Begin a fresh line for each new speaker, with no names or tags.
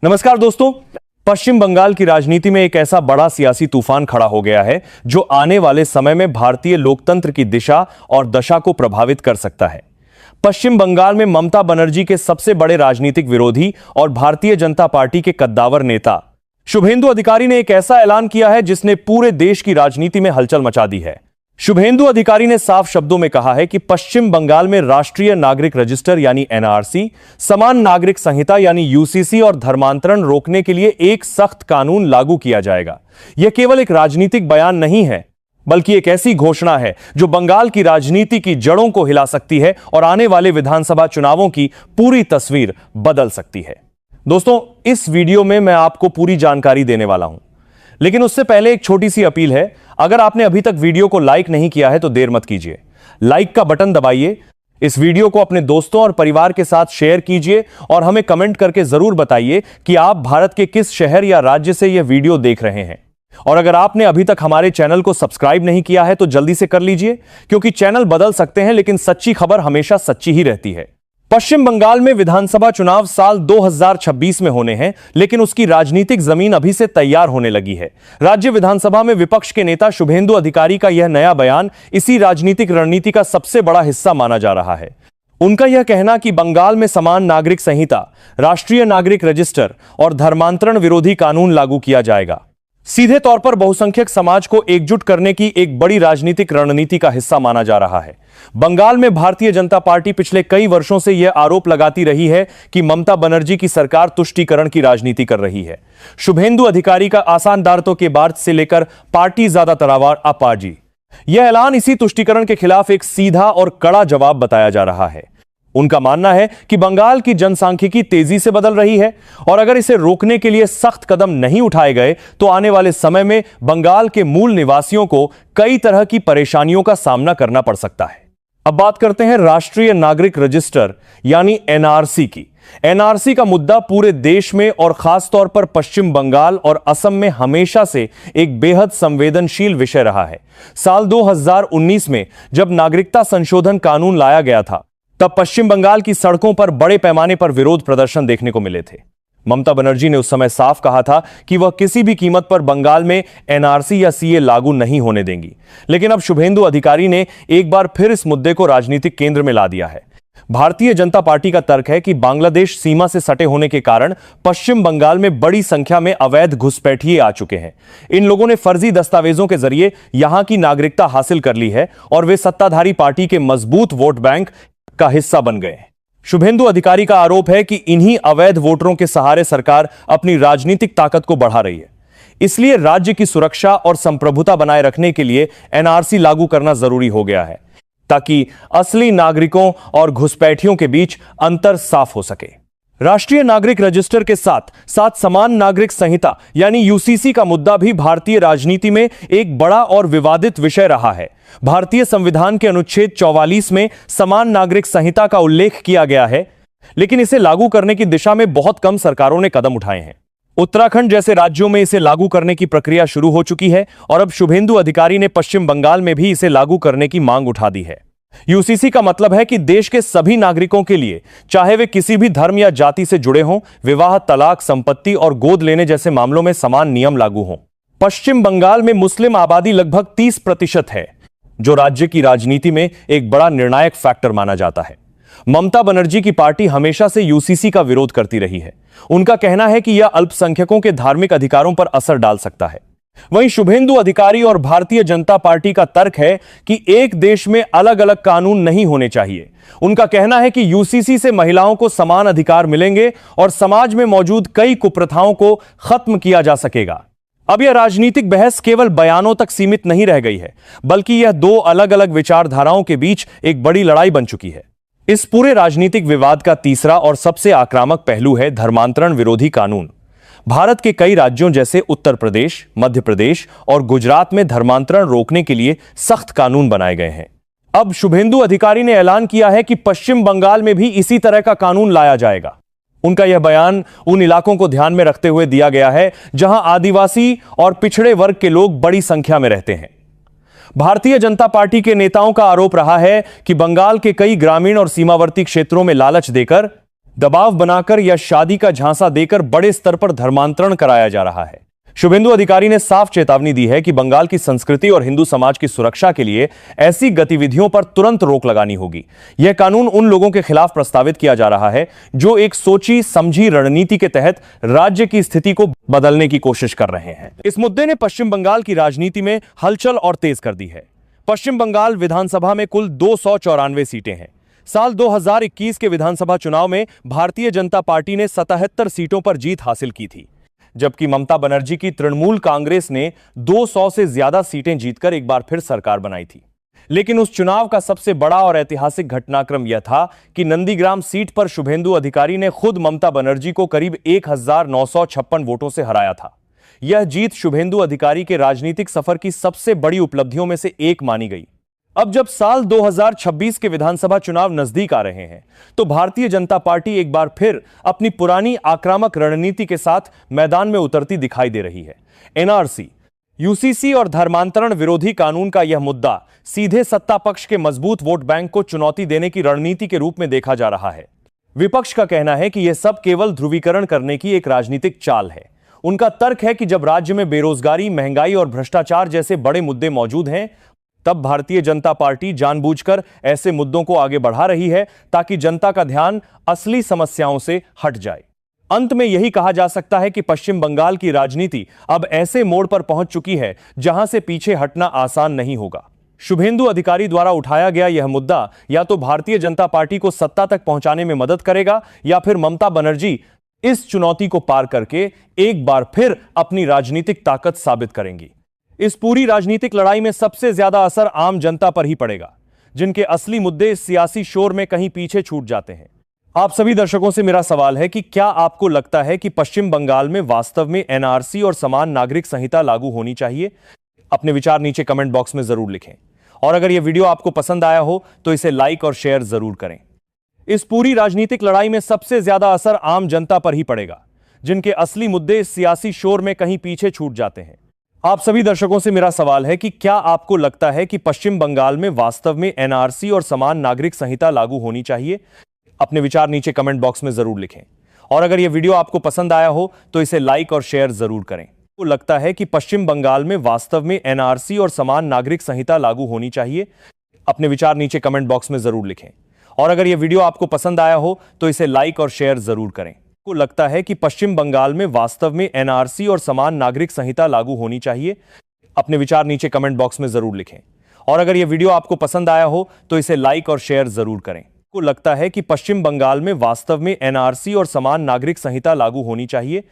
नमस्कार दोस्तों। पश्चिम बंगाल की राजनीति में एक ऐसा बड़ा सियासी तूफान खड़ा हो गया है जो आने वाले समय में भारतीय लोकतंत्र की दिशा और दशा को प्रभावित कर सकता है। पश्चिम बंगाल में ममता बनर्जी के सबसे बड़े राजनीतिक विरोधी और भारतीय जनता पार्टी के कद्दावर नेता शुभेंदु अधिकारी ने एक ऐसा ऐलान किया है जिसने पूरे देश की राजनीति में हलचल मचा दी है। शुभेंदु अधिकारी ने साफ शब्दों में कहा है कि पश्चिम बंगाल में राष्ट्रीय नागरिक रजिस्टर यानी एनआरसी, समान नागरिक संहिता यानी यूसीसी और धर्मांतरण रोकने के लिए एक सख्त कानून लागू किया जाएगा। यह केवल एक राजनीतिक बयान नहीं है, बल्कि एक ऐसी घोषणा है जो बंगाल की राजनीति की जड़ों को हिला सकती है और आने वाले विधानसभा चुनावों की पूरी तस्वीर बदल सकती है। दोस्तों, इस वीडियो में मैं आपको पूरी जानकारी देने वाला हूं, लेकिन उससे पहले एक छोटी सी अपील है। अगर आपने अभी तक वीडियो को लाइक नहीं किया है तो देर मत कीजिए, लाइक का बटन दबाइए, इस वीडियो को अपने दोस्तों और परिवार के साथ शेयर कीजिए और हमें कमेंट करके जरूर बताइए कि आप भारत के किस शहर या राज्य से यह वीडियो देख रहे हैं। और अगर आपने अभी तक हमारे चैनल को सब्सक्राइब नहीं किया है तो जल्दी से कर लीजिए, क्योंकि चैनल बदल सकते हैं लेकिन सच्ची खबर हमेशा सच्ची ही रहती है। पश्चिम बंगाल में विधानसभा चुनाव साल 2026 में होने हैं, लेकिन उसकी राजनीतिक जमीन अभी से तैयार होने लगी है। राज्य विधानसभा में विपक्ष के नेता शुभेंदु अधिकारी का यह नया बयान इसी राजनीतिक रणनीति का सबसे बड़ा हिस्सा माना जा रहा है। उनका यह कहना कि बंगाल में समान नागरिक संहिता, राष्ट्रीय नागरिक रजिस्टर और धर्मांतरण विरोधी कानून लागू किया जाएगा सीधे तौर पर बहुसंख्यक समाज को एकजुट करने की एक बड़ी राजनीतिक रणनीति का हिस्सा माना जा रहा है। बंगाल में भारतीय जनता पार्टी पिछले कई वर्षों से यह आरोप लगाती रही है कि ममता बनर्जी की सरकार तुष्टीकरण की राजनीति कर रही है। शुभेंदु अधिकारी का आसान दांतों के बाद से लेकर पार्टी ज्यादा तरावार अपाजी, यह ऐलान इसी तुष्टीकरण के खिलाफ एक सीधा और कड़ा जवाब बताया जा रहा है। उनका मानना है कि बंगाल की जनसांख्यिकी तेजी से बदल रही है और अगर इसे रोकने के लिए सख्त कदम नहीं उठाए गए तो आने वाले समय में बंगाल के मूल निवासियों को कई तरह की परेशानियों का सामना करना पड़ सकता है। अब बात करते हैं राष्ट्रीय नागरिक रजिस्टर यानी एनआरसी की। एनआरसी का मुद्दा पूरे देश में और खासतौर पर पश्चिम बंगाल और असम में हमेशा से एक बेहद संवेदनशील विषय रहा है। साल 2019 में जब नागरिकता संशोधन कानून लाया गया था, तब पश्चिम बंगाल की सड़कों पर बड़े पैमाने पर विरोध प्रदर्शन देखने को मिले थे। ममता बनर्जी ने उस समय साफ कहा था कि वह किसी भी कीमत पर बंगाल में एनआरसी या सीए लागू नहीं होने देंगी। लेकिन अब शुभेंदु अधिकारी ने एक बार फिर इस मुद्दे को राजनीतिक केंद्र में ला दिया है। भारतीय जनता पार्टी का तर्क है कि बांग्लादेश सीमा से सटे होने के कारण पश्चिम बंगाल में बड़ी संख्या में अवैध घुसपैठिए आ चुके हैं। इन लोगों ने फर्जी दस्तावेजों के जरिए यहां की नागरिकता हासिल कर ली है और वे सत्ताधारी पार्टी के मजबूत वोट बैंक का हिस्सा बन गए। शुभेंदु अधिकारी का आरोप है कि इन्हीं अवैध वोटरों के सहारे सरकार अपनी राजनीतिक ताकत को बढ़ा रही है। इसलिए राज्य की सुरक्षा और संप्रभुता बनाए रखने के लिए एनआरसी लागू करना जरूरी हो गया है, ताकि असली नागरिकों और घुसपैठियों के बीच अंतर साफ हो सके। राष्ट्रीय नागरिक रजिस्टर के साथ साथ समान नागरिक संहिता यानी यूसीसी का मुद्दा भी भारतीय राजनीति में एक बड़ा और विवादित विषय रहा है। भारतीय संविधान के अनुच्छेद 44 में समान नागरिक संहिता का उल्लेख किया गया है, लेकिन इसे लागू करने की दिशा में बहुत कम सरकारों ने कदम उठाए हैं। उत्तराखंड जैसे राज्यों में इसे लागू करने की प्रक्रिया शुरू हो चुकी है और अब शुभेंदु अधिकारी ने पश्चिम बंगाल में भी इसे लागू करने की मांग उठा दी है। यूसीसी का मतलब है कि देश के सभी नागरिकों के लिए, चाहे वे किसी भी धर्म या जाति से जुड़े हों, विवाह, तलाक, संपत्ति और गोद लेने जैसे मामलों में समान नियम लागू हों। पश्चिम बंगाल में मुस्लिम आबादी लगभग 30% है, जो राज्य की राजनीति में एक बड़ा निर्णायक फैक्टर माना जाता है। ममता बनर्जी की पार्टी हमेशा से यूसीसी का विरोध करती रही है। उनका कहना है कि यह अल्पसंख्यकों के धार्मिक अधिकारों पर असर डाल सकता है। वहीं शुभेंदु अधिकारी और भारतीय जनता पार्टी का तर्क है कि एक देश में अलग अलग कानून नहीं होने चाहिए। उनका कहना है कि यूसीसी से महिलाओं को समान अधिकार मिलेंगे और समाज में मौजूद कई कुप्रथाओं को खत्म किया जा सकेगा। अब यह राजनीतिक बहस केवल बयानों तक सीमित नहीं रह गई है, बल्कि यह दो अलग अलग विचारधाराओं के बीच एक बड़ी लड़ाई बन चुकी है। इस पूरे राजनीतिक विवाद का तीसरा और सबसे आक्रामक पहलू है धर्मांतरण विरोधी कानून। भारत के कई राज्यों जैसे उत्तर प्रदेश, मध्य प्रदेश और गुजरात में धर्मांतरण रोकने के लिए सख्त कानून बनाए गए हैं। अब शुभेंदु अधिकारी ने ऐलान किया है कि पश्चिम बंगाल में भी इसी तरह का कानून लाया जाएगा। उनका यह बयान उन इलाकों को ध्यान में रखते हुए दिया गया है जहां आदिवासी और पिछड़े वर्ग के लोग बड़ी संख्या में रहते हैं। भारतीय जनता पार्टी के नेताओं का आरोप रहा है कि बंगाल के कई ग्रामीण और सीमावर्ती क्षेत्रों में लालच देकर दबाव बनाकर या शादी का झांसा देकर बड़े स्तर पर धर्मांतरण कराया जा रहा है। शुभेंदु अधिकारी ने साफ चेतावनी दी है कि बंगाल की संस्कृति और हिंदू समाज की सुरक्षा के लिए ऐसी गतिविधियों पर तुरंत रोक लगानी होगी। यह कानून उन लोगों के खिलाफ प्रस्तावित किया जा रहा है जो एक सोची समझी रणनीति के तहत राज्य की स्थिति को बदलने की कोशिश कर रहे हैं। इस मुद्दे ने पश्चिम बंगाल की राजनीति में हलचल और तेज कर दी है। पश्चिम बंगाल विधानसभा में कुल 294 सीटें हैं। साल 2021 के विधानसभा चुनाव में भारतीय जनता पार्टी ने 77 सीटों पर जीत हासिल की थी, जबकि ममता बनर्जी की तृणमूल कांग्रेस ने 200 से ज्यादा सीटें जीतकर एक बार फिर सरकार बनाई थी। लेकिन उस चुनाव का सबसे बड़ा और ऐतिहासिक घटनाक्रम यह था कि नंदीग्राम सीट पर शुभेंदु अधिकारी ने खुद ममता बनर्जी को करीब 1956 वोटों से हराया था। यह जीत शुभेंदु अधिकारी के राजनीतिक सफर की सबसे बड़ी उपलब्धियों में से एक मानी गई। अब जब साल 2026 के विधानसभा चुनाव नजदीक आ रहे हैं, तो भारतीय जनता पार्टी एक बार फिर अपनी पुरानी आक्रामक रणनीति के साथ मैदान में उतरती दिखाई दे रही है। एनआरसी, यूसीसी और धर्मांतरण विरोधी कानून का यह मुद्दा सीधे सत्ता पक्ष के मजबूत वोट बैंक को चुनौती देने की रणनीति के रूप में देखा जा रहा है। विपक्ष का कहना है कि यह सब केवल ध्रुवीकरण करने की एक राजनीतिक चाल है। उनका तर्क है कि जब राज्य में बेरोजगारी, महंगाई और भ्रष्टाचार जैसे बड़े मुद्दे मौजूद हैं, तब भारतीय जनता पार्टी जानबूझकर ऐसे मुद्दों को आगे बढ़ा रही है ताकि जनता का ध्यान असली समस्याओं से हट जाए। अंत में यही कहा जा सकता है कि पश्चिम बंगाल की राजनीति अब ऐसे मोड़ पर पहुंच चुकी है जहां से पीछे हटना आसान नहीं होगा। शुभेंदु अधिकारी द्वारा उठाया गया यह मुद्दा या तो भारतीय जनता पार्टी को सत्ता तक पहुंचाने में मदद करेगा, या फिर ममता बनर्जी इस चुनौती को पार करके एक बार फिर अपनी राजनीतिक ताकत साबित करेंगी। इस पूरी राजनीतिक लड़ाई में सबसे ज्यादा असर आम जनता पर ही पड़ेगा, जिनके असली मुद्दे इस सियासी शोर में कहीं पीछे छूट जाते हैं। आप सभी दर्शकों से मेरा सवाल है कि क्या आपको लगता है कि पश्चिम बंगाल में वास्तव में एनआरसी और समान नागरिक संहिता लागू होनी चाहिए? अपने विचार नीचे कमेंट बॉक्स में जरूर लिखें। और अगर यह वीडियो आपको पसंद आया हो तो इसे लाइक और शेयर जरूर करें। इस पूरी राजनीतिक लड़ाई में सबसे ज्यादा असर आम जनता पर ही पड़ेगा, जिनके असली मुद्दे इस सियासी शोर में कहीं पीछे छूट जाते हैं। आप सभी दर्शकों से मेरा सवाल है कि क्या आपको लगता है कि पश्चिम बंगाल में वास्तव में एनआरसी और समान नागरिक संहिता लागू होनी चाहिए? अपने विचार नीचे कमेंट बॉक्स में जरूर लिखें। और अगर यह वीडियो आपको पसंद आया हो तो इसे लाइक और शेयर जरूर करें। आपको लगता है कि पश्चिम बंगाल में वास्तव में एनआरसी और समान नागरिक संहिता लागू होनी चाहिए? अपने विचार नीचे कमेंट बॉक्स में जरूर लिखें। और अगर यह वीडियो आपको पसंद आया हो तो इसे लाइक और शेयर जरूर करें। आपको लगता है कि पश्चिम बंगाल में वास्तव में एनआरसी और समान नागरिक संहिता लागू होनी चाहिए? अपने विचार नीचे कमेंट बॉक्स में जरूर लिखें। और अगर यह वीडियो आपको पसंद आया हो तो इसे लाइक और शेयर जरूर करें। आपको लगता है कि पश्चिम बंगाल में वास्तव में एनआरसी और समान नागरिक संहिता लागू होनी चाहिए?